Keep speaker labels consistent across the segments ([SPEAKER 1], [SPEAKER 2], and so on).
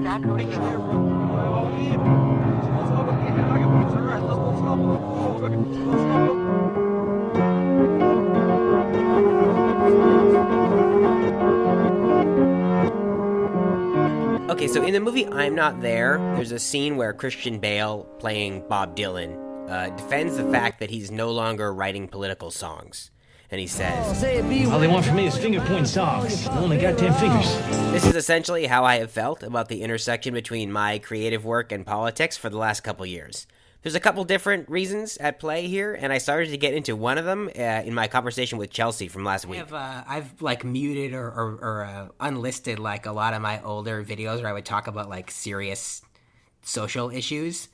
[SPEAKER 1] Okay, so in the movie I'm Not There, there's a scene where Christian Bale, playing Bob Dylan, defends the fact that he's no longer writing political songs. And he says,
[SPEAKER 2] all they want from me is finger-point songs. I only got 10 fingers.
[SPEAKER 1] This is essentially how I have felt about the intersection between my creative work and politics for the last couple years. There's a couple different reasons at play here, and I started to get into one of them in my conversation with Chelsea from last week. I've muted or unlisted a lot of my older videos where I would talk about serious social issues,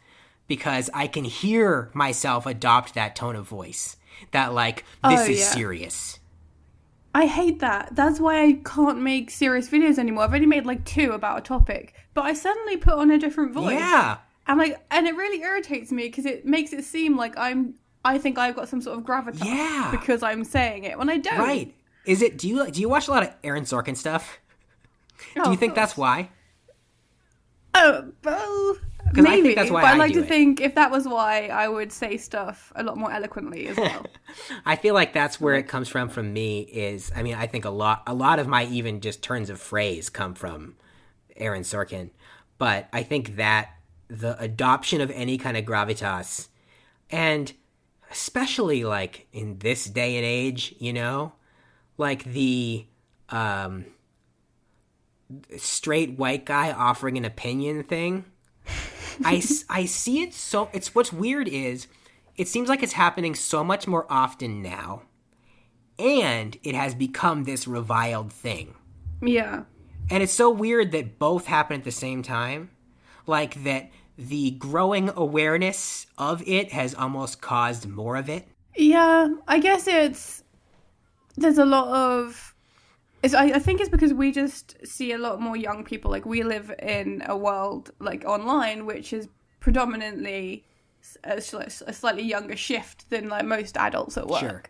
[SPEAKER 1] because I can hear myself adopt that tone of voice. That this is serious.
[SPEAKER 3] I hate that. That's why I can't make serious videos anymore. I've only made 2 about a topic, but I suddenly put on a different voice.
[SPEAKER 1] Yeah.
[SPEAKER 3] And it really irritates me because it makes it seem like I think I've got some sort of gravitas because I'm saying it when I don't.
[SPEAKER 1] Right. Is it? Do you watch a lot of Aaron Sorkin stuff? Do you think that's why?
[SPEAKER 3] Well, maybe. I think that's why but I like to think if that was why, I would say stuff a lot more eloquently as well.
[SPEAKER 1] I feel like that's where it comes from me. I think a lot of my even just turns of phrase come from Aaron Sorkin, but I think that the adoption of any kind of gravitas, and especially in this day and age, the straight white guy offering an opinion thing. I see it it's what's weird is it seems like it's happening so much more often now, and it has become this reviled thing.
[SPEAKER 3] Yeah.
[SPEAKER 1] And it's so weird that both happen at the same time. That the growing awareness of it has almost caused more of it.
[SPEAKER 3] Yeah, I guess there's a lot of... I think it's because we just see a lot more young people. We live in a world, online, which is predominantly a slightly younger shift than, most adults at work.
[SPEAKER 1] Sure.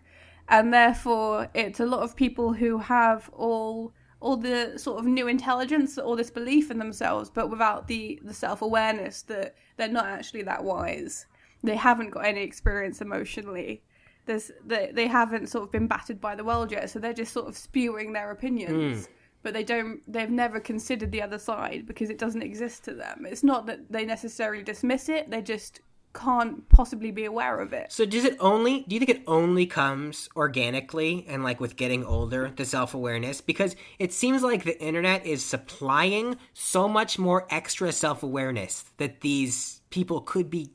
[SPEAKER 3] And therefore, it's a lot of people who have all the sort of new intelligence, all this belief in themselves, but without the self-awareness that they're not actually that wise. They haven't got any experience emotionally. They haven't sort of been battered by the world yet, so they're just sort of spewing their opinions. But they've never considered the other side because it doesn't exist to them. It's not that they necessarily dismiss it, they just can't possibly be aware of it.
[SPEAKER 1] So do you think it only comes organically and with getting older, the self-awareness? Because it seems like the internet is supplying so much more extra self-awareness that these people could be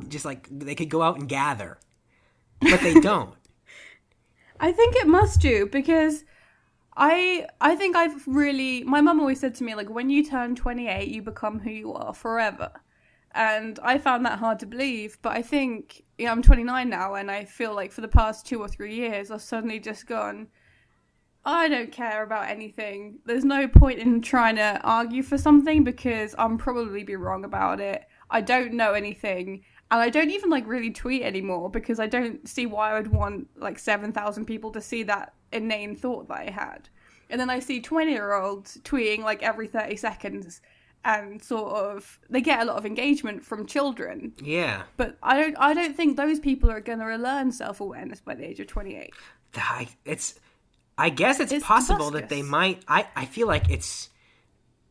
[SPEAKER 1] just they could go out and gather, but they don't.
[SPEAKER 3] I think it must do, because I think my mum always said to me, when you turn 28, you become who you are forever. And I found that hard to believe, but I think, I'm 29 now, and I feel like for the past 2 or 3 years, I've suddenly just gone, I don't care about anything. There's no point in trying to argue for something because I'm probably be wrong about it. I don't know anything, and I don't even really tweet anymore because I don't see why I would want 7,000 people to see that inane thought that I had. And then I see 20-year-olds tweeting every 30 seconds. And sort of, they get a lot of engagement from children.
[SPEAKER 1] Yeah.
[SPEAKER 3] But I don't think those people are going to learn self-awareness by the age of 28.
[SPEAKER 1] I guess it's possible that they might. I feel like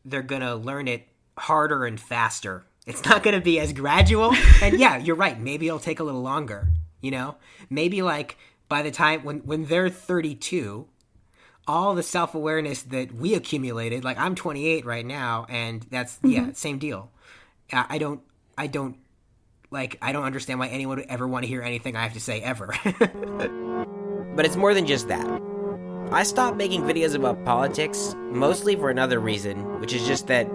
[SPEAKER 1] they're going to learn it harder and faster. It's not going to be as gradual. And yeah, you're right. Maybe it'll take a little longer, Maybe by the time when they're 32... all the self-awareness that we accumulated, I'm 28 right now, and that's, same deal. I don't understand why anyone would ever want to hear anything I have to say ever. But it's more than just that. I stopped making videos about politics, mostly for another reason, which is just that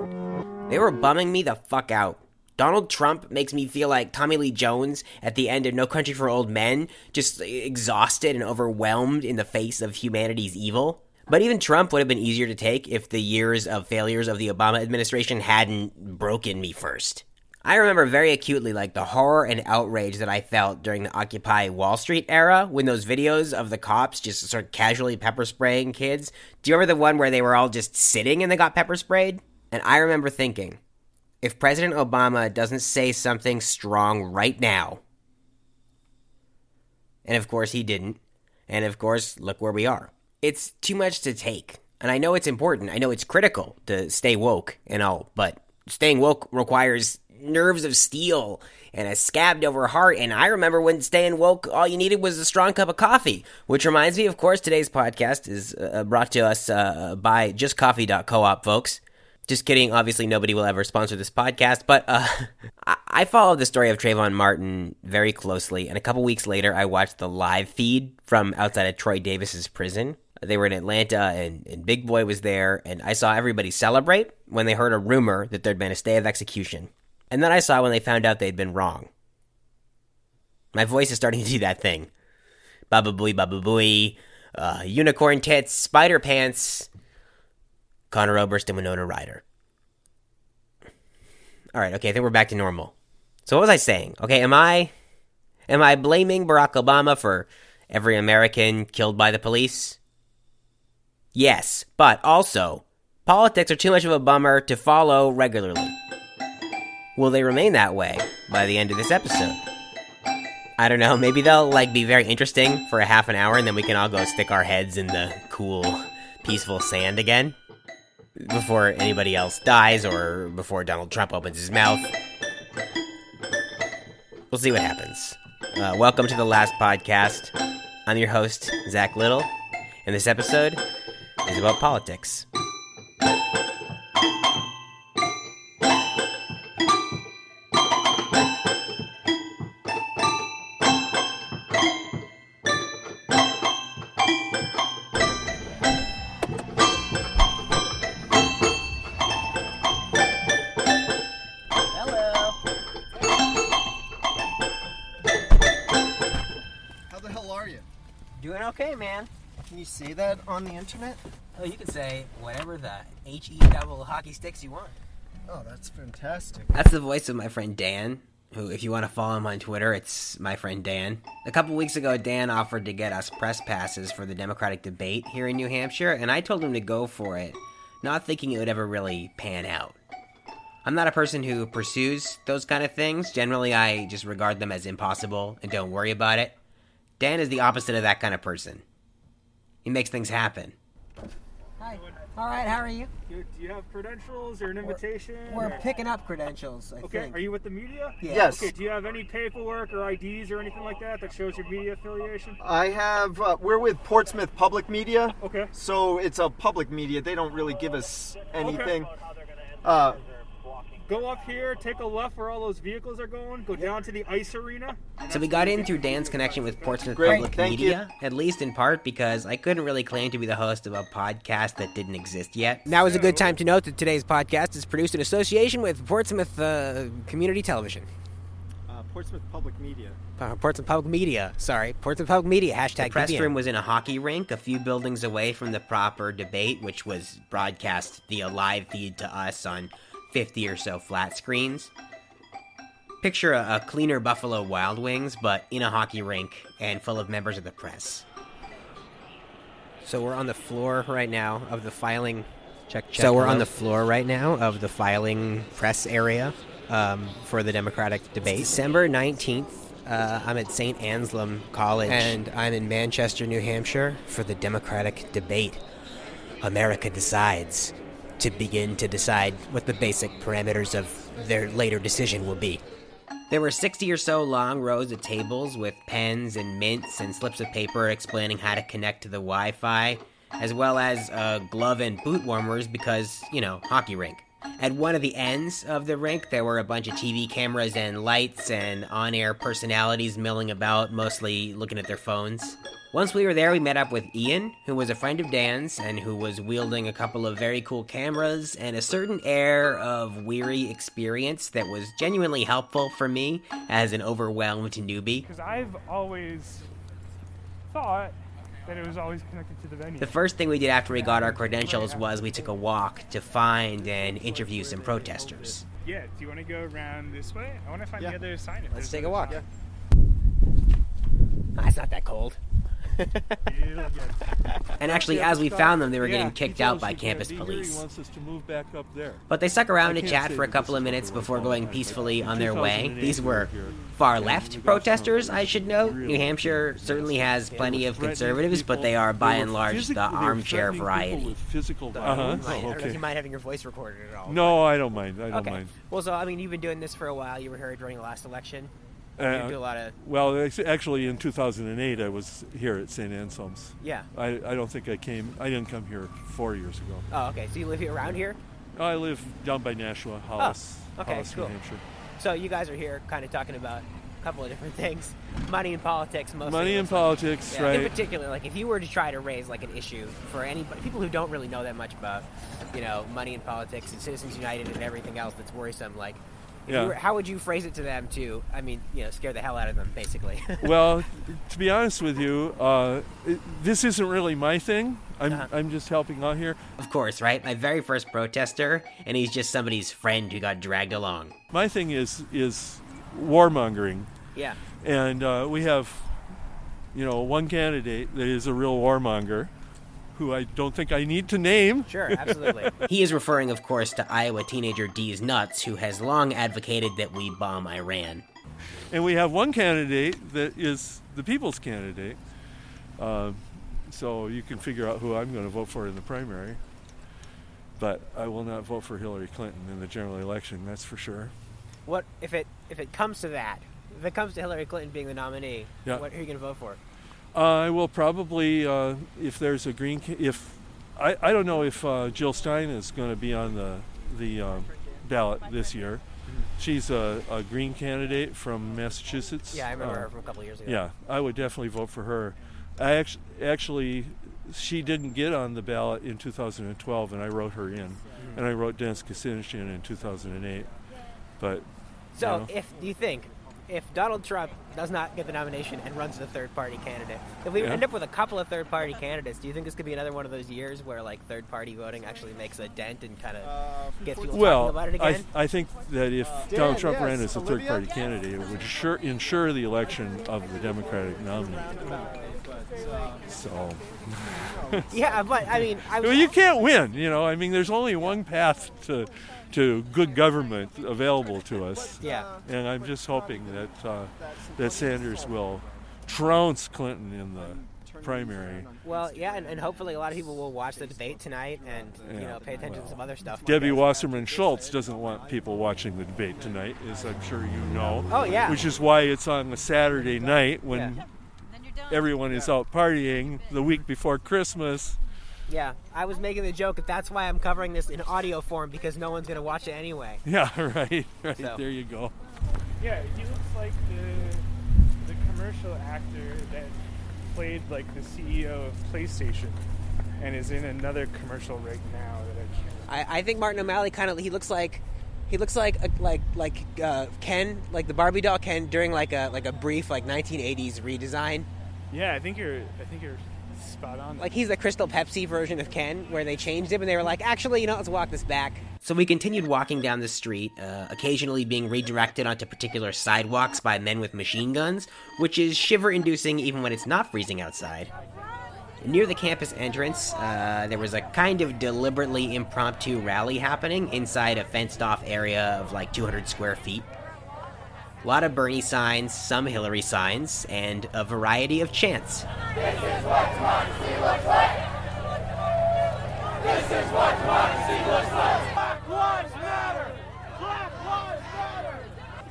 [SPEAKER 1] they were bumming me the fuck out. Donald Trump makes me feel like Tommy Lee Jones at the end of No Country for Old Men, just exhausted and overwhelmed in the face of humanity's evil. But even Trump would have been easier to take if the years of failures of the Obama administration hadn't broken me first. I remember very acutely the horror and outrage that I felt during the Occupy Wall Street era when those videos of the cops just sort of casually pepper spraying kids. Do you remember the one where they were all just sitting and they got pepper sprayed? And I remember thinking, if President Obama doesn't say something strong right now. And of course he didn't. And of course, look where we are. It's too much to take. And I know it's important. I know it's critical to stay woke and all. But staying woke requires nerves of steel and a scabbed over heart. And I remember when staying woke, all you needed was a strong cup of coffee. Which reminds me, of course, today's podcast is brought to us by justcoffee.coop, folks. Just kidding. Obviously, nobody will ever sponsor this podcast. But I followed the story of Trayvon Martin very closely. And a couple weeks later, I watched the live feed from outside of Troy Davis's prison. They were in Atlanta, and Big Boy was there. And I saw everybody celebrate when they heard a rumor that there'd been a stay of execution. And then I saw when they found out they'd been wrong. My voice is starting to do that thing. Baba booey, unicorn tits, spider pants, Conor Oberst and Winona Ryder. Alright, okay, I think we're back to normal. So what was I saying? Okay, am I blaming Barack Obama for every American killed by the police? Yes, but also, politics are too much of a bummer to follow regularly. Will they remain that way by the end of this episode? I don't know, maybe they'll be very interesting for a half an hour and then we can all go stick our heads in the cool, peaceful sand again before anybody else dies or before Donald Trump opens his mouth. We'll see what happens. Welcome to the last podcast. I'm your host, Zac Little, and this episode is about politics. Doing okay, man.
[SPEAKER 4] Can you say that on the internet?
[SPEAKER 1] Oh, you can say whatever the HE double hockey sticks you want.
[SPEAKER 4] Oh, that's fantastic.
[SPEAKER 1] That's the voice of my friend Dan, who, if you want to follow him on Twitter, it's my friend Dan. A couple weeks ago, Dan offered to get us press passes for the Democratic debate here in New Hampshire, and I told him to go for it, not thinking it would ever really pan out. I'm not a person who pursues those kind of things. Generally, I just regard them as impossible and don't worry about it. Dan is the opposite of that kind of person. He makes things happen.
[SPEAKER 5] Hi. All right, how are you?
[SPEAKER 6] Do you have credentials or an invitation?
[SPEAKER 5] We're picking up credentials, I
[SPEAKER 6] Okay,
[SPEAKER 5] think.
[SPEAKER 6] are you with the media?
[SPEAKER 5] Yeah.
[SPEAKER 4] Yes.
[SPEAKER 6] Okay, do you have any paperwork or IDs or anything like that that shows your media affiliation?
[SPEAKER 4] I have, we're with Portsmouth Public Media.
[SPEAKER 6] Okay.
[SPEAKER 4] So it's a public media. They don't really give us anything.
[SPEAKER 6] Go up here, take a left where all those vehicles are going, go down to the ice arena.
[SPEAKER 1] So we got in through Dan's connection with Portsmouth
[SPEAKER 4] Great,
[SPEAKER 1] Public
[SPEAKER 4] thank
[SPEAKER 1] Media, at least in part because I couldn't really claim to be the host of a podcast that didn't exist yet. Now is a good time to note that today's podcast is produced in association with Portsmouth Community Television.
[SPEAKER 4] Portsmouth Public Media.
[SPEAKER 1] Portsmouth Public Media, hashtag the press room was in a hockey rink a few buildings away from the proper debate, which was broadcast via live feed to us on 50 or so flat screens. Picture a cleaner Buffalo Wild Wings, but in a hockey rink and full of members of the press. So we're on the floor right now of the filing. Check. So we're on the floor right now of the filing press area for the Democratic debate. It's December 19th. I'm at St. Anselm College, and I'm in Manchester, New Hampshire, for the Democratic debate. America decides. To begin to decide what the basic parameters of their later decision will be. There were 60 or so long rows of tables with pens and mints and slips of paper explaining how to connect to the Wi-Fi, as well as glove and boot warmers because, hockey rink. At one of the ends of the rink, there were a bunch of TV cameras and lights and on-air personalities milling about, mostly looking at their phones. Once we were there, we met up with Ian, who was a friend of Dan's and who was wielding a couple of very cool cameras and a certain air of weary experience that was genuinely helpful for me as an overwhelmed newbie.
[SPEAKER 6] Because I've always thought that it was always connected to the venue.
[SPEAKER 1] The first thing we did after we got our credentials was we took a walk to find and interview some protesters.
[SPEAKER 6] Yeah, do you want to go around this way? I want to find the other sign.
[SPEAKER 1] Let's take a walk. It's not that cold. And actually, as we found them, they were getting kicked out by campus police.
[SPEAKER 7] He wants us to move back up there.
[SPEAKER 1] But they stuck around to chat for a couple of minutes before going peacefully on their way. These were far-left protesters, I should note. New Hampshire certainly has plenty of conservatives, but they are by and large the armchair variety.
[SPEAKER 7] Physical
[SPEAKER 1] I
[SPEAKER 7] violence.
[SPEAKER 1] don't know if you mind having your voice recorded at all.
[SPEAKER 7] No, I don't mind. I don't
[SPEAKER 1] Okay.
[SPEAKER 7] mind.
[SPEAKER 1] Well, so, I mean, you've been doing this for a while. You were here during the last election. You do a lot of...
[SPEAKER 7] Well, actually, in 2008, I was here at St. Anselm's.
[SPEAKER 1] Yeah.
[SPEAKER 7] I don't think I didn't come here 4 years ago.
[SPEAKER 1] Oh, okay. So you live here around here?
[SPEAKER 7] I live down by Nashua, Hollis.
[SPEAKER 1] Okay,
[SPEAKER 7] Hollis,
[SPEAKER 1] cool.
[SPEAKER 7] New Hampshire.
[SPEAKER 1] So you guys are here kind of talking about a couple of different things. Money and politics mostly.
[SPEAKER 7] Money and politics,
[SPEAKER 1] Yeah,
[SPEAKER 7] right.
[SPEAKER 1] in particular, like if you were to try to raise like an issue for anybody, people who don't really know that much about, money and politics and Citizens United and everything else that's worrisome, like, how would you phrase it to them to, scare the hell out of them, basically?
[SPEAKER 7] Well, to be honest with you, this isn't really my thing. I'm just helping out here.
[SPEAKER 1] Of course, right? My very first protester, and he's just somebody's friend who got dragged along.
[SPEAKER 7] My thing is warmongering.
[SPEAKER 1] Yeah.
[SPEAKER 7] And we have, one candidate that is a real warmonger, who I don't think I need to name.
[SPEAKER 1] Sure, absolutely. He is referring, of course, to Iowa teenager D's Nuts, who has long advocated that we bomb Iran.
[SPEAKER 7] And we have one candidate that is the people's candidate. So you can figure out who I'm going to vote for in the primary. But I will not vote for Hillary Clinton in the general election, that's for sure.
[SPEAKER 1] What if it comes to that? If it comes to Hillary Clinton being the nominee,
[SPEAKER 7] Yeah.
[SPEAKER 1] What are you going to vote for?
[SPEAKER 7] I will probably, if there's a green, I don't know if Jill Stein is going to be on the ballot this year. She's a green candidate from Massachusetts.
[SPEAKER 1] Yeah, I remember her from a couple of years ago.
[SPEAKER 7] Yeah, I would definitely vote for her. I actually, she didn't get on the ballot in 2012, and I wrote her in, and I wrote Dennis Kucinich in 2008. But
[SPEAKER 1] so, if Donald Trump does not get the nomination and runs as a third-party candidate, if we end up with a couple of third-party candidates, do you think this could be another one of those years where like third-party voting actually makes a dent and kind of gets people talking about it again?
[SPEAKER 7] I think that if Donald Trump ran as a third-party candidate, it would ensure the election of the Democratic nominee. So.
[SPEAKER 1] Yeah, but I mean,
[SPEAKER 7] well, you can't win. There's only one path to good government available to us.
[SPEAKER 1] Yeah.
[SPEAKER 7] And I'm just hoping that Sanders will trounce Clinton in the primary.
[SPEAKER 1] Well, yeah, and hopefully a lot of people will watch the debate tonight and pay attention to some other stuff.
[SPEAKER 7] Debbie Wasserman Schultz doesn't want people watching the debate tonight, as I'm sure you know.
[SPEAKER 1] Oh, yeah.
[SPEAKER 7] Which is why it's on a Saturday night when everyone is out partying the week before Christmas.
[SPEAKER 1] Yeah, I was making the joke that that's why I'm covering this in audio form, because no one's going to watch it anyway.
[SPEAKER 7] Yeah, right.
[SPEAKER 1] So.
[SPEAKER 7] There you go.
[SPEAKER 6] Yeah, he looks like the commercial actor that played like the CEO of PlayStation and is in another commercial right now that I can't.
[SPEAKER 1] I think Martin O'Malley he looks like Ken, like the Barbie doll Ken during like a brief 1980s redesign.
[SPEAKER 6] Yeah, I think you're spot on.
[SPEAKER 1] Like he's the Crystal Pepsi version of Ken, where they changed him and they were like, actually, let's walk this back. So we continued walking down the street, occasionally being redirected onto particular sidewalks by men with machine guns, which is shiver-inducing even when it's not freezing outside. Near the campus entrance, there was a kind of deliberately impromptu rally happening inside a fenced-off area of 200 square feet. A lot of Bernie signs, some Hillary signs, and a variety of chants.
[SPEAKER 8] This is what democracy looks like! This is what democracy looks like! Black lives matter! Black lives matter!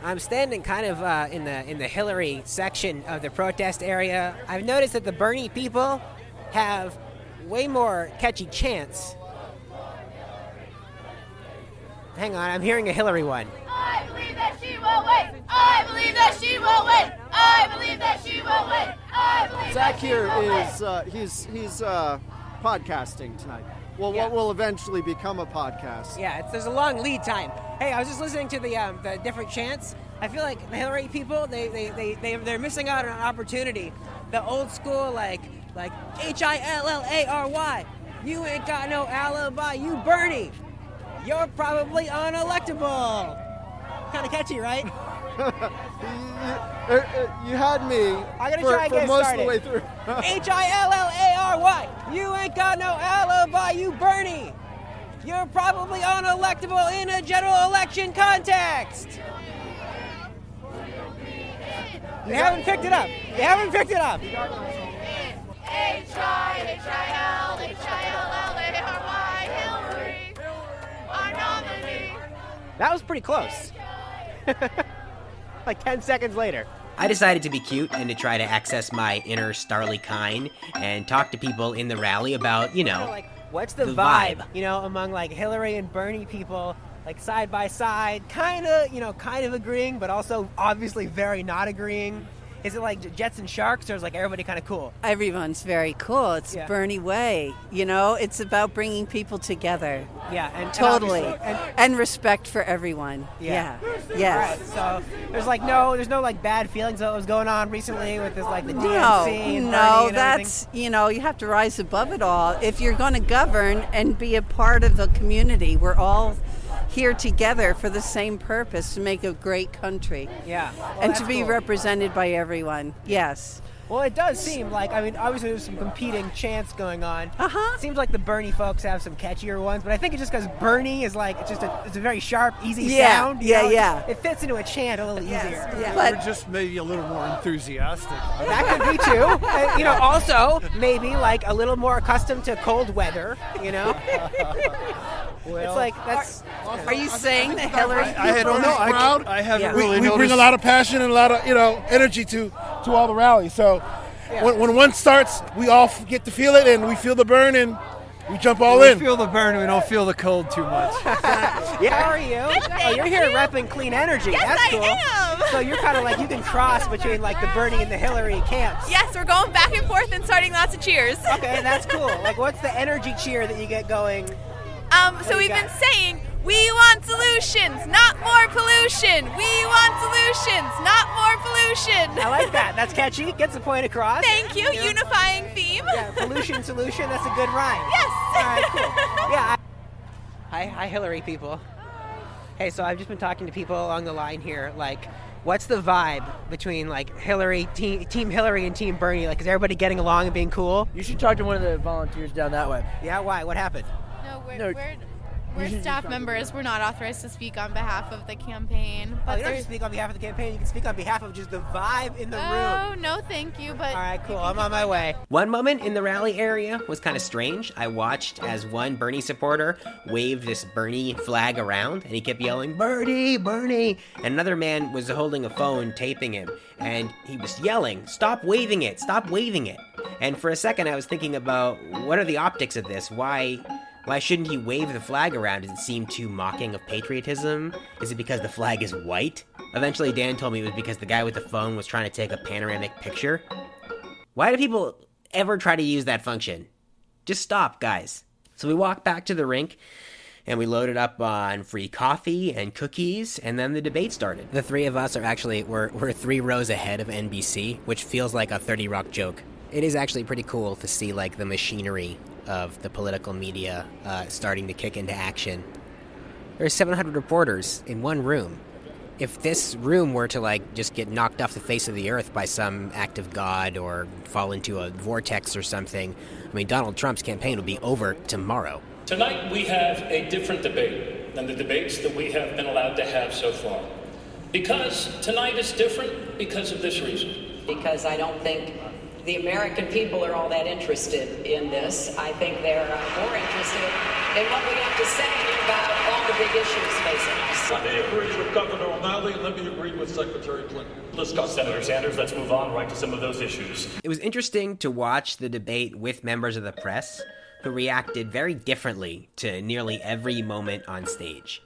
[SPEAKER 1] I'm standing kind of in the Hillary section of the protest area. I've noticed that the Bernie people have way more catchy chants. Hang on, I'm hearing a Hillary one.
[SPEAKER 8] I believe that she will win! I believe that she will win! I believe that she will win! I believe
[SPEAKER 4] Zac
[SPEAKER 8] that she
[SPEAKER 4] here
[SPEAKER 8] will win!
[SPEAKER 4] is he's podcasting tonight. Well,
[SPEAKER 1] Yeah.
[SPEAKER 4] what will eventually become a podcast.
[SPEAKER 1] Yeah, there's a long lead time. Hey, I was just listening to the different chants. I feel like the Hillary people, they're missing out on an opportunity. The old school, like Hillary. You ain't got no alibi, you Bernie. You're probably unelectable. Kind of catchy, right?
[SPEAKER 4] You had me
[SPEAKER 5] I'm gonna try and get
[SPEAKER 4] most
[SPEAKER 5] started.
[SPEAKER 4] of the way through.
[SPEAKER 5] Hillary. You ain't got no alibi, you Bernie. You're probably unelectable in a general election context. You haven't picked it up.
[SPEAKER 8] Hillary, our nominee.
[SPEAKER 5] That was pretty close. Like 10 seconds later.
[SPEAKER 1] I decided to be cute and to try to access my inner Starly kind and talk to people in the rally about,
[SPEAKER 5] Like, what's the
[SPEAKER 1] The
[SPEAKER 5] vibe?
[SPEAKER 1] vibe.
[SPEAKER 5] Among like Hillary and Bernie people, like side by side, kind of agreeing, but also obviously very not agreeing. Is it like Jets and Sharks, or is like everybody kind of cool?
[SPEAKER 9] Everyone's very cool. It's
[SPEAKER 5] Yeah.
[SPEAKER 9] Bernie way. It's about bringing people together.
[SPEAKER 5] Yeah, and
[SPEAKER 9] Totally.
[SPEAKER 5] and
[SPEAKER 9] And respect for everyone.
[SPEAKER 5] Yeah.
[SPEAKER 9] Yes.
[SPEAKER 5] Right, so there's no like bad feelings that was going on recently with this like the DNC and Bernie
[SPEAKER 9] No,
[SPEAKER 5] and
[SPEAKER 9] that's, you have to rise above it all. If you're going to govern and be a part of the community, we're all here together for the same purpose, to make a great country.
[SPEAKER 5] everything. Yeah. Well,
[SPEAKER 9] And
[SPEAKER 5] that's
[SPEAKER 9] to be
[SPEAKER 5] cool.
[SPEAKER 9] represented by everyone. Yes.
[SPEAKER 5] Well, it does seem like, obviously there's some competing chants going on.
[SPEAKER 9] Uh-huh.
[SPEAKER 5] It seems like the Bernie folks have some catchier ones, but I think it's just because Bernie is like, it's a very sharp, easy
[SPEAKER 9] Yeah,
[SPEAKER 5] sound.
[SPEAKER 9] yeah.
[SPEAKER 5] It fits into a chant a little easier.
[SPEAKER 9] Yeah.
[SPEAKER 10] We're
[SPEAKER 9] But
[SPEAKER 10] just maybe a little more enthusiastic.
[SPEAKER 5] That could be too. And, also maybe like a little more accustomed to cold weather, It's like, that's...
[SPEAKER 9] are you saying that Hillary...
[SPEAKER 10] I don't know. I haven't
[SPEAKER 5] Yeah.
[SPEAKER 10] really
[SPEAKER 11] we
[SPEAKER 10] noticed.
[SPEAKER 11] bring a lot of passion and a lot of energy to all the rallies. So when one starts, we all get to feel it, and we feel the burn, and we jump all
[SPEAKER 10] We
[SPEAKER 11] in.
[SPEAKER 10] feel the burn. We don't feel the cold too much.
[SPEAKER 5] Yeah, how are you? Oh, you're here repping clean energy.
[SPEAKER 8] Yes,
[SPEAKER 5] That's
[SPEAKER 8] I
[SPEAKER 5] cool.
[SPEAKER 8] am.
[SPEAKER 5] So you're kind of like, you can cross between like the Bernie and the Hillary camps.
[SPEAKER 8] Yes, we're going back and forth and starting lots of cheers.
[SPEAKER 5] Okay, that's cool. Like, what's the energy cheer that you get going?
[SPEAKER 8] So
[SPEAKER 5] you
[SPEAKER 8] we've
[SPEAKER 5] got?
[SPEAKER 8] been saying, we want solutions, not more pollution. We want solutions, not more pollution.
[SPEAKER 5] I like that. That's catchy. Gets the point across.
[SPEAKER 8] Thank you, unifying theme.
[SPEAKER 5] Yeah, pollution solution. That's a good rhyme.
[SPEAKER 8] Yes.
[SPEAKER 5] All right, cool. Yeah. Hi, Hillary people. Hey, so I've just been talking to people along the line here. Like, what's the vibe between like Hillary, Team Hillary, and Team Bernie? Like, is everybody getting along and being cool?
[SPEAKER 12] You should talk to one of the volunteers down that way.
[SPEAKER 5] Yeah. Why? What happened?
[SPEAKER 8] No, we're staff members. We're not authorized to speak on behalf of the campaign.
[SPEAKER 5] Oh, you don't have to speak on behalf of the campaign. You can speak on behalf of just the vibe in the room.
[SPEAKER 8] Oh, no, thank you. But
[SPEAKER 5] All right, cool. I'm on my way.
[SPEAKER 1] One moment in the rally area was kind of strange. I watched as one Bernie supporter waved this Bernie flag around, and he kept yelling, "Bernie, Bernie!" And another man was holding a phone, taping him, and he was yelling, "Stop waving it! Stop waving it!" And for a second, I was thinking about, what are the optics of this? Why shouldn't he wave the flag around? Does it seem too mocking of patriotism? Is it because the flag is white? Eventually, Dan told me it was because the guy with the phone was trying to take a panoramic picture. Why do people ever try to use that function? Just stop, guys. So we walked back to the rink, and we loaded up on free coffee and cookies, and then the debate started. The three of us we're 3 rows ahead of NBC, which feels like a 30 Rock joke. It is actually pretty cool to see like the machinery of the political media starting to kick into action. There's 700 reporters in one room. If this room were to like just get knocked off the face of the earth by some act of God or fall into a vortex or something, I mean, Donald Trump's campaign would be over tomorrow.
[SPEAKER 13] Tonight we have a different debate than the debates that we have been allowed to have so far. Because tonight is different because of this reason.
[SPEAKER 14] Because I don't think the American people are all that interested in this. I think they're more interested in what we have to say about all the big issues facing us.
[SPEAKER 13] Let me agree with Governor O'Malley and let me agree with Secretary Clinton. Let's go, Senator Sanders. Let's move on right to some of those issues.
[SPEAKER 1] It was interesting to watch the debate with members of the press who reacted very differently to nearly every moment on stage.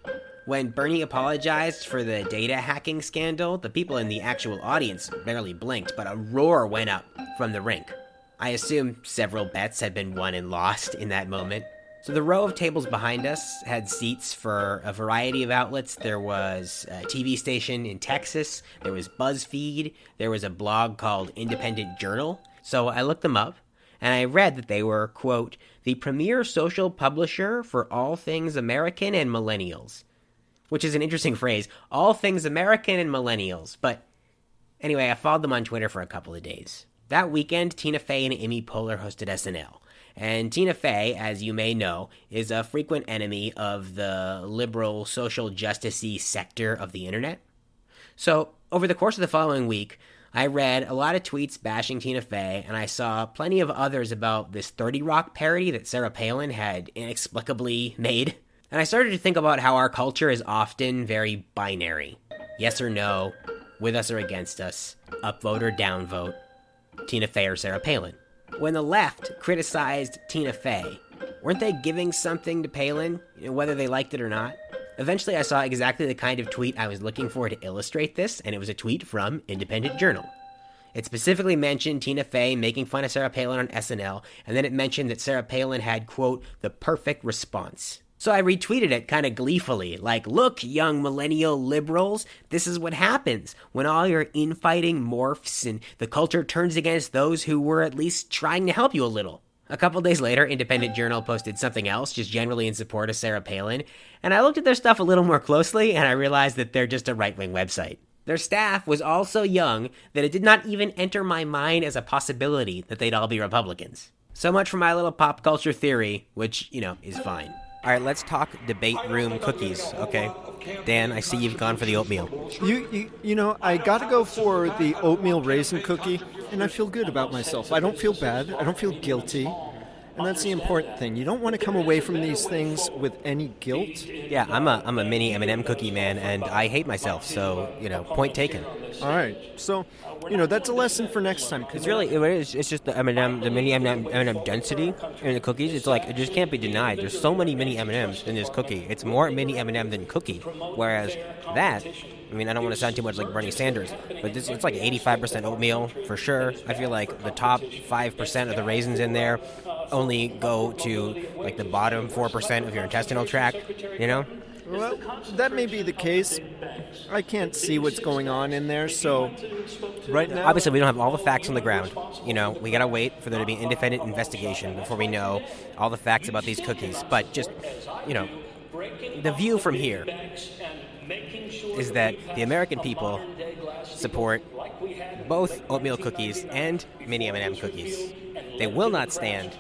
[SPEAKER 1] When Bernie apologized for the data hacking scandal, the people in the actual audience barely blinked, but a roar went up from the rink. I assume several bets had been won and lost in that moment. So the row of tables behind us had seats for a variety of outlets. There was a TV station in Texas, there was BuzzFeed, there was a blog called Independent Journal. So I looked them up, and I read that they were, quote, the premier social publisher for all things American and millennials. which is an interesting phrase. All things American and millennials. But anyway, I followed them on Twitter for a couple of days. That weekend, Tina Fey and Amy Poehler hosted SNL. And Tina Fey, as you may know, is a frequent enemy of the liberal social justice-y sector of the internet. So, over the course of the following week, I read a lot of tweets bashing Tina Fey, and I saw plenty of others about this 30 Rock parody that Sarah Palin had inexplicably made. And I started to think about how our culture is often very binary. Yes or no, with us or against us, upvote or downvote, Tina Fey or Sarah Palin. When the left criticized Tina Fey, weren't they giving something to Palin, whether they liked it or not? Eventually, I saw exactly the kind of tweet I was looking for to illustrate this, and it was a tweet from Independent Journal. It specifically mentioned Tina Fey making fun of Sarah Palin on SNL, and then it mentioned that Sarah Palin had, quote, the perfect response. So I retweeted it kind of gleefully, like, look, young millennial liberals, this is what happens when all your infighting morphs and the culture turns against those who were at least trying to help you a little. A couple days later, Independent Journal posted something else, just generally in support of Sarah Palin, and I looked at their stuff a little more closely, and I realized that they're just a right-wing website. Their staff was all so young that it did not even enter my mind as a possibility that they'd all be Republicans. So much for my little pop culture theory, which, is fine. All right, let's talk debate room cookies, okay? Dan, I see you've gone for the oatmeal.
[SPEAKER 10] I got to go for the oatmeal raisin cookie, and I feel good about myself. I don't feel bad. I don't feel guilty. And that's the important thing. You don't want to come away from these things with any guilt.
[SPEAKER 1] Yeah, I'm a mini M&M cookie man, and I hate myself, so, point taken.
[SPEAKER 10] All right, so, that's a lesson for next time.
[SPEAKER 1] It's just the M&M, the mini M&M density in the cookies. It's like, it just can't be denied. There's so many mini M&Ms in this cookie. It's more mini M&M than cookie. Whereas that, I don't want to sound too much like Bernie Sanders, but it's like 85% oatmeal for sure. I feel like the top 5% of the raisins in there only go to like the bottom 4% of your intestinal tract,
[SPEAKER 10] Well, that may be the case. I can't see what's going on in there, so right now...
[SPEAKER 1] Obviously, we don't have all the facts on the ground. We gotta wait for there to be an independent investigation before we know all the facts about these cookies. But just, the view from here is that the American people support both oatmeal cookies and mini M&M cookies. They will not stand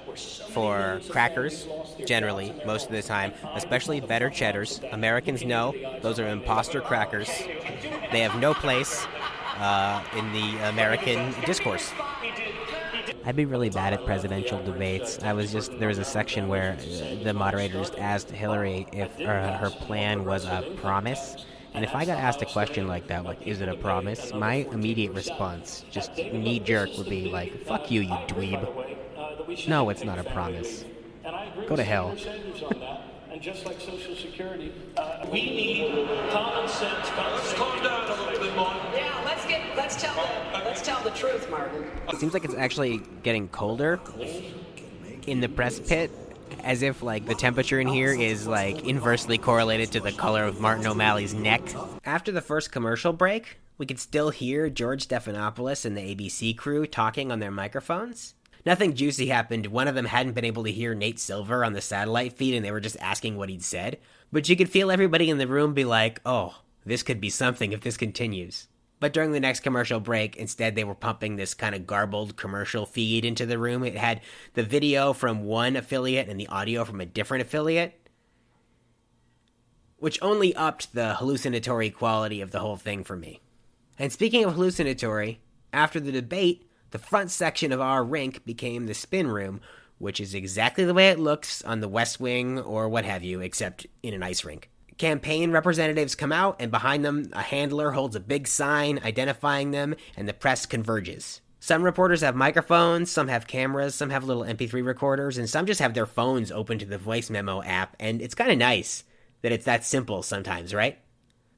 [SPEAKER 1] for crackers, generally, most of the time, especially better cheddars. Americans know those are imposter crackers. They have no place in the American discourse. I'd be really bad at presidential debates. There was a section where the moderators asked Hillary if her plan was a promise. And if I got asked a question like that, like, is it a promise? My immediate response, just knee-jerk, would be like, fuck you, you dweeb. No, it's not a promise. Go to hell.
[SPEAKER 13] And just like Social Security, we need common sense. Let's calm down a little bit more.
[SPEAKER 14] Yeah, let's tell the truth, Martin.
[SPEAKER 1] It seems like it's actually getting colder in the press pit. As if, like, the temperature in here is, like, inversely correlated to the color of Martin O'Malley's neck. After the first commercial break, we could still hear George Stephanopoulos and the ABC crew talking on their microphones. Nothing juicy happened. One of them hadn't been able to hear Nate Silver on the satellite feed, and they were just asking what he'd said. But you could feel everybody in the room be like, oh, this could be something if this continues. But during the next commercial break, instead they were pumping this kind of garbled commercial feed into the room. It had the video from one affiliate and the audio from a different affiliate, which only upped the hallucinatory quality of the whole thing for me. And speaking of hallucinatory, after the debate, the front section of our rink became the spin room, which is exactly the way it looks on the West Wing or what have you, except in an ice rink. Campaign representatives come out, and behind them, a handler holds a big sign identifying them, and the press converges. Some reporters have microphones, some have cameras, some have little MP3 recorders, and some just have their phones open to the voice memo app, and it's kind of nice that it's that simple sometimes, right?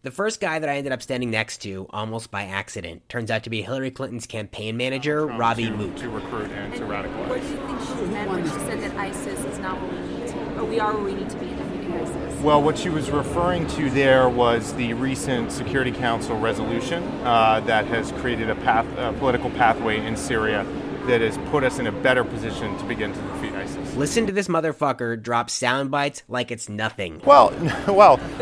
[SPEAKER 1] The first guy that I ended up standing next to, almost by accident, turns out to be Hillary Clinton's campaign manager, Robby Mook.
[SPEAKER 15] To recruit and to radicalize.
[SPEAKER 16] What do you think she meant when she said that ISIS is not what we need to, or we are where we need to be in defeating ISIS?
[SPEAKER 15] Well, what she was referring to there was the recent Security Council resolution that has created a political pathway in Syria that has put us in a better position to begin to defeat ISIS.
[SPEAKER 1] Listen to this motherfucker drop sound bites like it's nothing.
[SPEAKER 15] Well,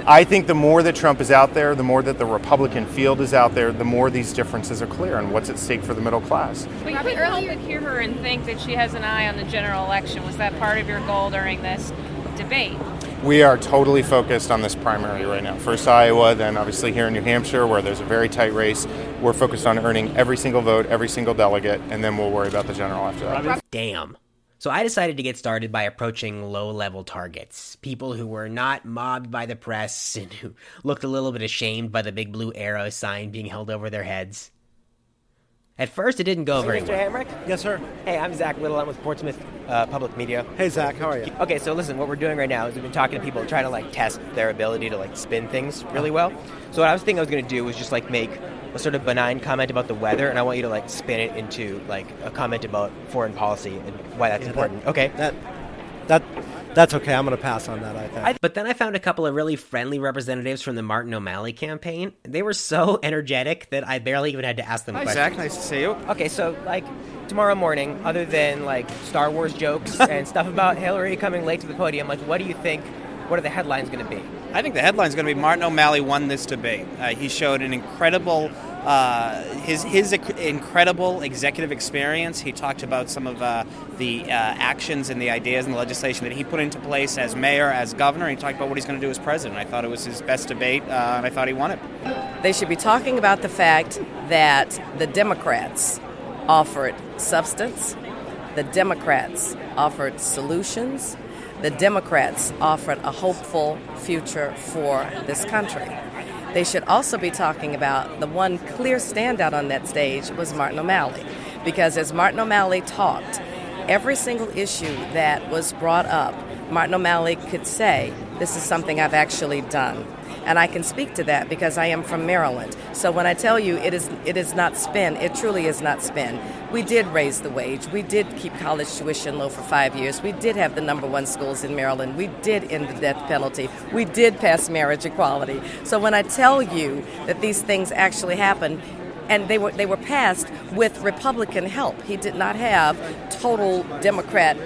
[SPEAKER 15] I think the more that Trump is out there, the more that the Republican field is out there, the more these differences are clear and what's at stake for the middle class.
[SPEAKER 16] We couldn't help but hear her and think that she has an eye on the general election. Was that part of your goal during this debate?
[SPEAKER 15] We are totally focused on this primary right now. First Iowa, then obviously here in New Hampshire, where there's a very tight race. We're focused on earning every single vote, every single delegate, and then we'll worry about the general after that.
[SPEAKER 1] Damn. So I decided to get started by approaching low-level targets. People who were not mobbed by the press and who looked a little bit ashamed by the big blue arrow sign being held over their heads. At first, it didn't go very
[SPEAKER 5] Mr.
[SPEAKER 1] well.
[SPEAKER 5] Hamrick?
[SPEAKER 12] Yes, sir.
[SPEAKER 5] Hey, I'm Zac Little. I'm with Portsmouth Public Media.
[SPEAKER 12] Hey, Zach, how are you?
[SPEAKER 5] Okay, so listen, what we're doing right now is we've been talking to people trying to test their ability to spin things really well. So what I was thinking I was going to do was just make a sort of benign comment about the weather, and I want you to spin it into a comment about foreign policy and why that's important. Okay.
[SPEAKER 12] That's okay. I'm going to pass on that, I think.
[SPEAKER 1] But then I found a couple of really friendly representatives from the Martin O'Malley campaign. They were so energetic that I barely even had to ask them questions.
[SPEAKER 5] Hi, Zach. Nice to see you. Okay, so, tomorrow morning, other than, Star Wars jokes and stuff about Hillary coming late to the podium, what do you think, what are the headlines going to be?
[SPEAKER 17] I think the headline's going to be Martin O'Malley won this debate. He showed an incredible... his incredible executive experience. He talked about some of the actions and the ideas and the legislation that he put into place as mayor, as governor. He talked about what he's going to do as president. I thought it was his best debate, and I thought he won it.
[SPEAKER 18] They should be talking about the fact that the Democrats offered substance, the Democrats offered solutions, the Democrats offered a hopeful future for this country. They should also be talking about the one clear standout on that stage was Martin O'Malley. Because as Martin O'Malley talked, every single issue that was brought up, Martin O'Malley could say, this is something I've actually done. And I can speak to that because I am from Maryland. So when I tell you it is not spin, it truly is not spin. We did raise the wage. We did keep college tuition low for 5 years. We did have the #1 schools in Maryland. We did end the death penalty. We did pass marriage equality. So when I tell you that these things actually happened, and they were passed with Republican help. He did not have total Democrat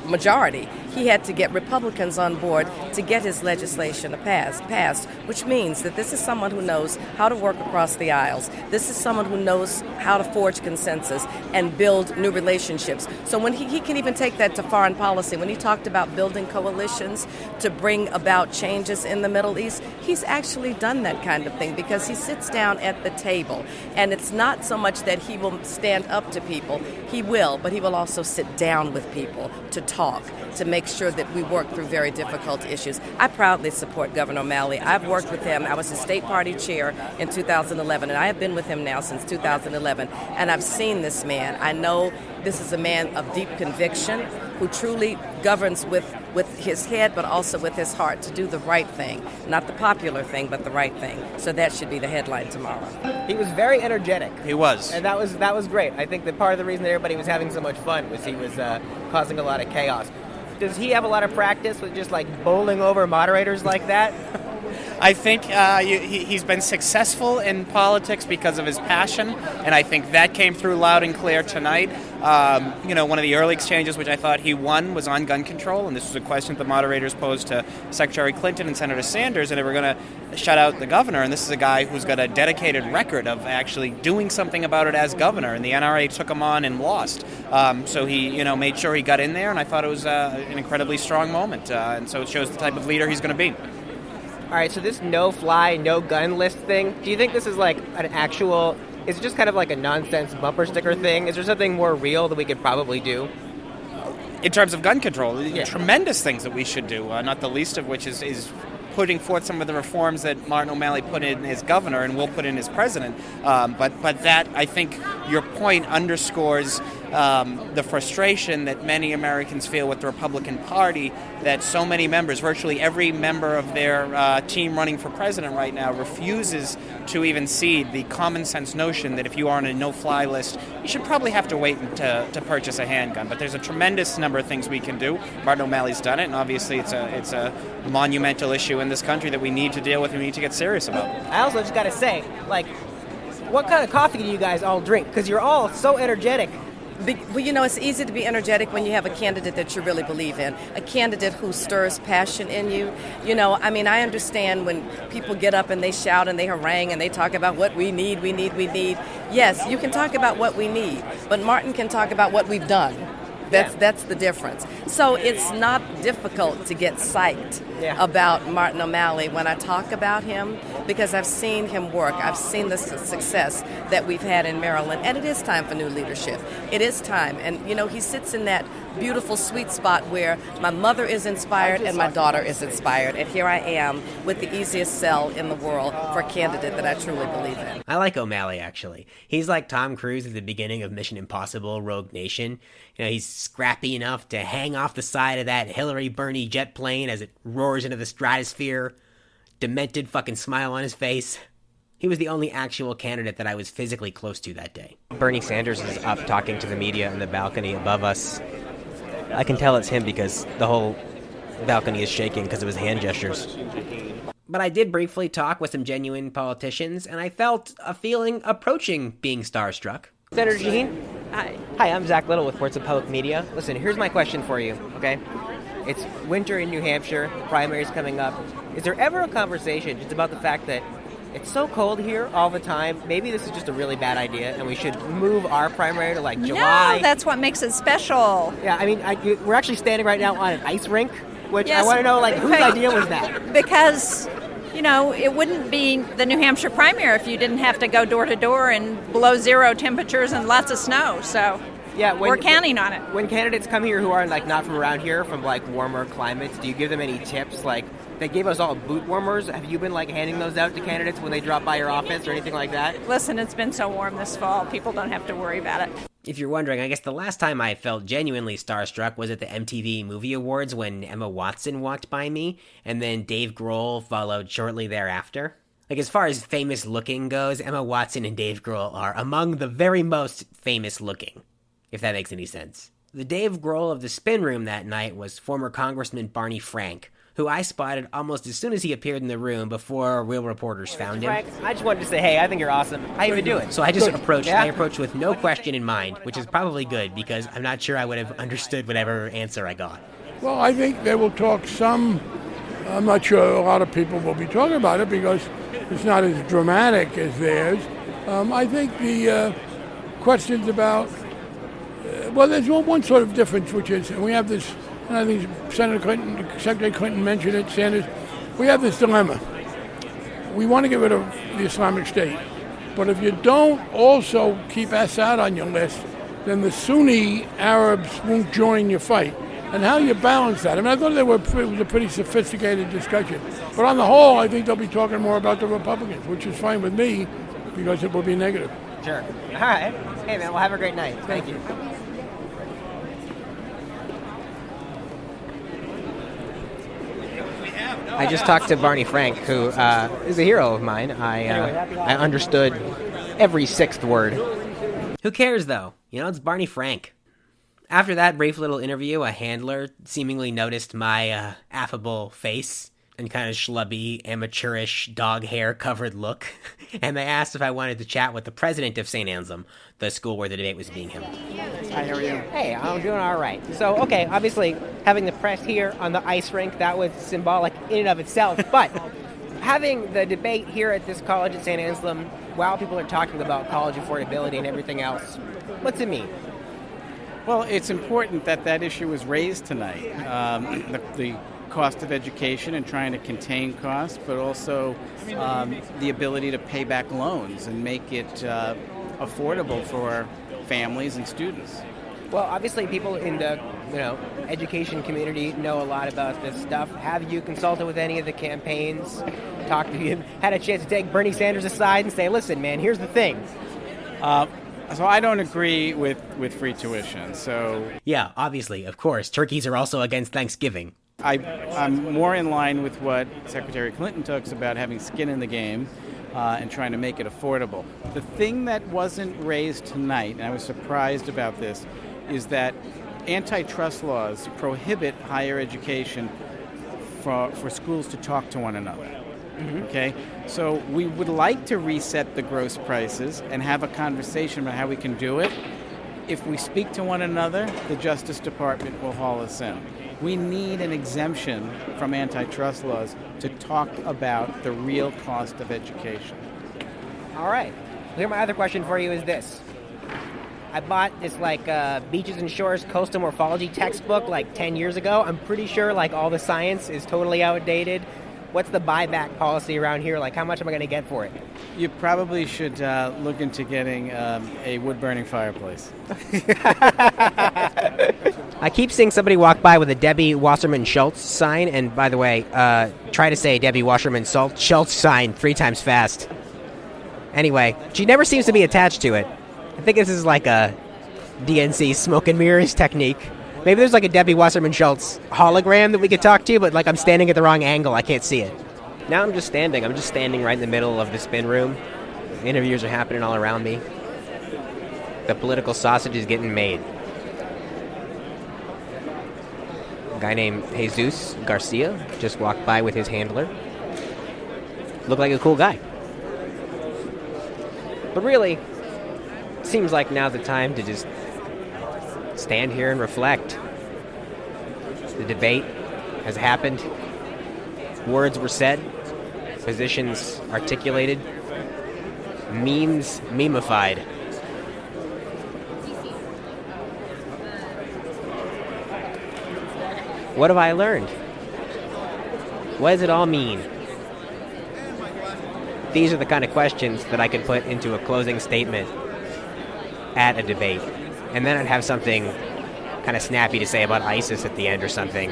[SPEAKER 18] majority. He had to get Republicans on board to get his legislation passed, which means that this is someone who knows how to work across the aisles. This is someone who knows how to forge consensus and build new relationships. So when he can even take that to foreign policy, when he talked about building coalitions to bring about changes in the Middle East, he's actually done that kind of thing because he sits down at the table. And it's not so much that he will stand up to people. He will, but he will also sit down with people to talk, to make sure that we work through very difficult issues. I proudly support Governor O'Malley. I've worked with him. I was his state party chair in 2011, and I have been with him now since 2011. And I've seen this man. I know this is a man of deep conviction who truly governs with his head, but also with his heart to do the right thing. Not the popular thing, but the right thing. So that should be the headline tomorrow.
[SPEAKER 5] He was very energetic.
[SPEAKER 17] He was.
[SPEAKER 5] And that was great. I think that part of the reason that everybody was having so much fun was he was causing a lot of chaos. Does he have a lot of practice with just bowling over moderators like that?
[SPEAKER 17] I think he's been successful in politics because of his passion, and I think that came through loud and clear tonight. One of the early exchanges which I thought he won was on gun control, and this was a question that the moderators posed to Secretary Clinton and Senator Sanders, and they were going to shut out the governor, and this is a guy who's got a dedicated record of actually doing something about it as governor, and the NRA took him on and lost. So he made sure he got in there, and I thought it was an incredibly strong moment, and so it shows the type of leader he's going to be.
[SPEAKER 5] All right, so this no-fly, no-gun list thing, do you think this is an actual... Is it just kind of like a nonsense bumper sticker thing? Is there something more real that we could probably do?
[SPEAKER 17] In terms of gun control, tremendous things that we should do, not the least of which is putting forth some of the reforms that Martin O'Malley put in as governor and will put in as president. But that, I think, your point underscores the frustration that many Americans feel with the Republican Party, that so many members, virtually every member of their team running for president right now, refuses to even cede the common sense notion that if you are on a no-fly list, you should probably have to wait to purchase a handgun. But there's a tremendous number of things we can do. Martin O'Malley's done it, and obviously it's a monumental issue in this country that we need to deal with and we need to get serious about.
[SPEAKER 5] I also just got to say, what kind of coffee do you guys all drink? Because you're all so energetic.
[SPEAKER 18] Well, it's easy to be energetic when you have a candidate that you really believe in, a candidate who stirs passion in you. I understand when people get up and they shout and they harangue and they talk about what we need. Yes, you can talk about what we need, but Martin can talk about what we've done. That's the difference. So it's not difficult to get psyched about Martin O'Malley when I talk about him, because I've seen him work. I've seen the success that we've had in Maryland, and it is time for new leadership. It is time. And, he sits in that beautiful sweet spot where my mother is inspired and my daughter is inspired, and here I am with the easiest sell in the world for a candidate that I truly believe in.
[SPEAKER 1] I like O'Malley, actually. He's like Tom Cruise at the beginning of Mission Impossible Rogue Nation. He's scrappy enough to hang off the side of that Hillary-Bernie jet plane as it roars into the stratosphere. Demented fucking smile on his face. He was the only actual candidate that I was physically close to that day.
[SPEAKER 19] Bernie Sanders is up talking to the media on the balcony above us. I can tell it's him because the whole balcony is shaking because of his hand gestures.
[SPEAKER 1] But I did briefly talk with some genuine politicians, and I felt a feeling approaching being starstruck.
[SPEAKER 19] Senator Shaheen? Hi. Hi, I'm Zac Little with Ports of Public Media.
[SPEAKER 1] Listen, here's my question for you, okay? It's winter in New Hampshire, the primary's coming up. Is there ever a conversation just about the fact that it's so cold here all the time, maybe this is just a really bad idea and we should move our primary to July?
[SPEAKER 20] No, that's what makes it special.
[SPEAKER 1] Yeah, we're actually standing right now on an ice rink, which yes, I want to know, whose idea was that?
[SPEAKER 20] Because, it wouldn't be the New Hampshire primary if you didn't have to go door to door in below zero temperatures and lots of snow, so... Yeah, we're counting on it.
[SPEAKER 1] When candidates come here who are not from around here, from warmer climates, do you give them any tips? They gave us all boot warmers. Have you been handing those out to candidates when they drop by your office or anything like that?
[SPEAKER 20] Listen, it's been so warm this fall. People don't have to worry about it.
[SPEAKER 1] If you're wondering, I guess the last time I felt genuinely starstruck was at the MTV Movie Awards when Emma Watson walked by me, and then Dave Grohl followed shortly thereafter. As far as famous looking goes, Emma Watson and Dave Grohl are among the very most famous looking, if that makes any sense. The Dave Grohl of the Spin Room that night was former Congressman Barney Frank, who I spotted almost as soon as he appeared in the room before real reporters found him.
[SPEAKER 19] Frank, I just wanted to say, hey, I think you're awesome. How you been doing?
[SPEAKER 1] So I just approached. Yeah? I approached with no question in mind, which is probably good because I'm not sure I would have understood whatever answer I got.
[SPEAKER 21] Well, I think they will talk some. I'm not sure a lot of people will be talking about it because it's not as dramatic as theirs. I think the questions about there's one sort of difference, which is, and we have this, and I think Secretary Clinton mentioned it, Sanders, we have this dilemma. We want to get rid of the Islamic State, but if you don't also keep Assad on your list, then the Sunni Arabs won't join your fight. And how you balance that? I thought it was a pretty sophisticated discussion. But on the whole, I think they'll be talking more about the Republicans, which is fine with me because it will be negative.
[SPEAKER 19] Sure. All right. Hey, man, well, have a great night. Thank you. I just talked to Barney Frank, who is a hero of mine. I understood every sixth word.
[SPEAKER 1] Who cares, though? It's Barney Frank. After that brief little interview, a handler seemingly noticed my affable face and kind of schlubby, amateurish, dog hair covered look, and they asked if I wanted to chat with the president of St. Anselm, the school where the debate was being held.
[SPEAKER 19] Hi, how are you? Hey, I'm doing all right. So, okay, obviously, having the press here on the ice rink, that was symbolic in and of itself, but having the debate here at this college at St. Anselm, while people are talking about college affordability and everything else, what's it mean?
[SPEAKER 22] Well, it's important that that issue was raised tonight. The cost of education and trying to contain costs, but also the ability to pay back loans and make it affordable for families and students.
[SPEAKER 19] Well, obviously people in the education community know a lot about this stuff. Have you consulted with any of the campaigns? Talked to you? Had a chance to take Bernie Sanders aside and say, listen, man, here's the thing.
[SPEAKER 22] So I don't agree with free tuition. So
[SPEAKER 1] yeah, obviously, of course, turkeys are also against Thanksgiving.
[SPEAKER 22] I'm more in line with what Secretary Clinton talks about, having skin in the game and trying to make it affordable. The thing that wasn't raised tonight, and I was surprised about this, is that antitrust laws prohibit higher education for schools to talk to one another. Mm-hmm. Okay, so we would like to reset the gross prices and have a conversation about how we can do it, if we speak to one another, the Justice Department will haul us in. We need an exemption from antitrust laws to talk about the real cost of education.
[SPEAKER 19] All right. Here, my other question for you is this. I bought this Beaches and Shores Coastal Morphology textbook 10 years ago. I'm pretty sure all the science is totally outdated. What's the buyback policy around here? How much am I going to get for it?
[SPEAKER 22] You probably should look into getting a wood-burning fireplace.
[SPEAKER 19] I keep seeing somebody walk by with a Debbie Wasserman Schultz sign, and by the way, try to say Debbie Wasserman Schultz sign 3 times fast. Anyway, she never seems to be attached to it. I think this is a DNC smoke and mirrors technique. Maybe there's a Debbie Wasserman Schultz hologram that we could talk to, but I'm standing at the wrong angle. I can't see it. Now I'm just standing. I'm just standing right in the middle of the spin room. Interviews are happening all around me. The political sausage is getting made. A guy named Jesus Garcia just walked by with his handler. Looked like a cool guy. But really, seems like now's the time to just stand here and reflect. The debate has happened. Words were said. Positions articulated. Memes memified. What have I learned? What does it all mean? These are the kind of questions that I could put into a closing statement at a debate. And then I'd have something kind of snappy to say about ISIS at the end or something.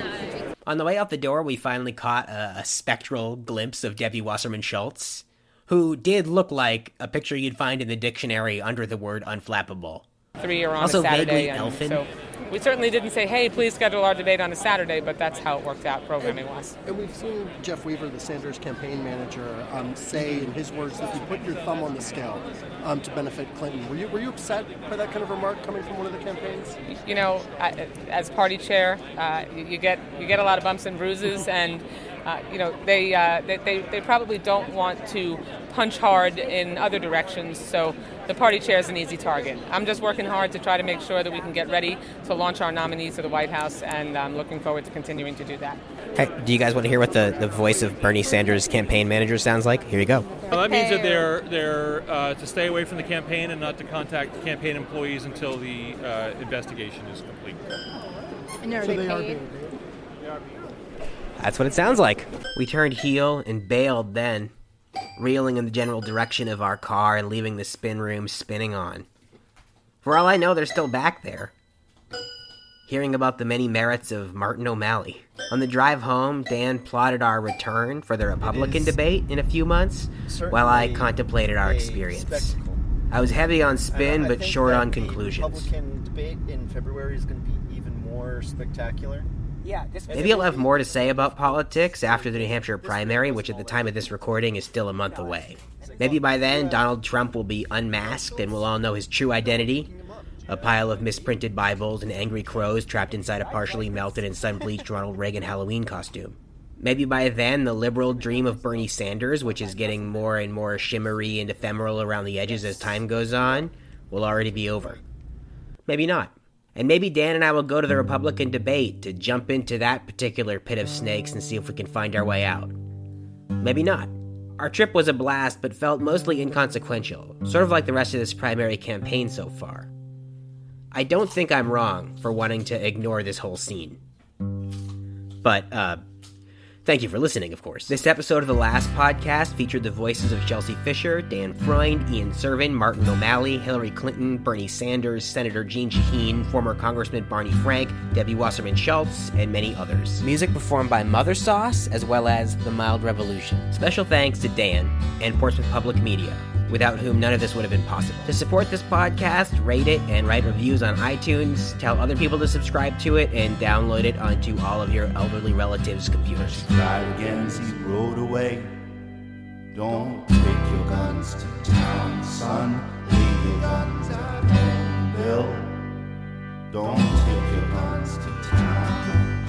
[SPEAKER 19] On the way out the door, we finally caught a spectral glimpse of Debbie Wasserman Schultz, who did look like a picture you'd find in the dictionary under the word unflappable.
[SPEAKER 2] 3 are on
[SPEAKER 19] Also
[SPEAKER 2] a Saturday.
[SPEAKER 19] vaguely elfin.
[SPEAKER 2] So we certainly didn't say, hey, please schedule our debate on a Saturday, but that's how it worked out programming-wise.
[SPEAKER 3] And we've seen Jeff Weaver, the Sanders campaign manager, say in his words that you put your thumb on the scale to benefit Clinton. Were you upset by that kind of remark coming from one of the campaigns?
[SPEAKER 2] You know, as party chair, you get a lot of bumps and bruises, and they probably don't want to punch hard in other directions, so the party chair is an easy target. I'm just working hard to try to make sure that we can get ready to launch our nominees to the White House, and I'm looking forward to continuing to do that.
[SPEAKER 19] Hey, do you guys want to hear what the voice of Bernie Sanders' campaign manager sounds like? Here you go.
[SPEAKER 23] Well, that means that they're to stay away from the campaign and not to contact campaign employees until the investigation is complete.
[SPEAKER 20] And are they paid?
[SPEAKER 19] That's what it sounds like. We turned heel and bailed then, reeling in the general direction of our car and leaving the spin room spinning on. For all I know, they're still back there, hearing about the many merits of Martin O'Malley. On the drive home, Dan plotted our return for the Republican debate in a few months, while I contemplated our experience. Spectacle. I was heavy on spin, but short on conclusions.
[SPEAKER 4] The Republican debate in February is going to be even more spectacular.
[SPEAKER 19] Yeah, maybe I'll have more to say about politics after the New Hampshire primary, which at the time of this recording is still a month away. Maybe by then, Donald Trump will be unmasked and we'll all know his true identity. A pile of misprinted Bibles and angry crows trapped inside a partially melted and sun-bleached Ronald Reagan Halloween costume. Maybe by then, the liberal dream of Bernie Sanders, which is getting more and more shimmery and ephemeral around the edges as time goes on, will already be over. Maybe not. And maybe Dan and I will go to the Republican debate to jump into that particular pit of snakes and see if we can find our way out. Maybe not. Our trip was a blast, but felt mostly inconsequential, sort of like the rest of this primary campaign so far. I don't think I'm wrong for wanting to ignore this whole scene. But, thank you for listening, of course. This episode of The Last Podcast featured the voices of Chelsea Fisher, Dan Freund, Ian Servin, Martin O'Malley, Hillary Clinton, Bernie Sanders, Senator Jeanne Shaheen, former Congressman Barney Frank, Debbie Wasserman Schultz, and many others. Music performed by Mother Sauce, as well as The Mild Revolution. Special thanks to Dan and Portsmouth Public Media, without whom none of this would have been possible. To support this podcast, rate it and write reviews on iTunes, tell other people to subscribe to it, and download it onto all of your elderly relatives' computers.
[SPEAKER 24] Ride against he rode away. Don't take your guns to town, son. Leave your guns at home, Bill. Don't take your guns to town.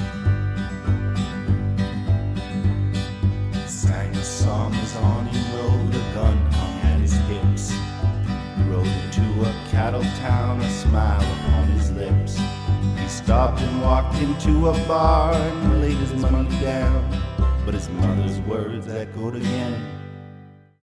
[SPEAKER 24] Sang a song as on he rode, a gun hung at his hips. He rode into a cattle battle town, a smile upon his lips. He stopped and walked into a bar and laid his money down. But his mother's words echoed again.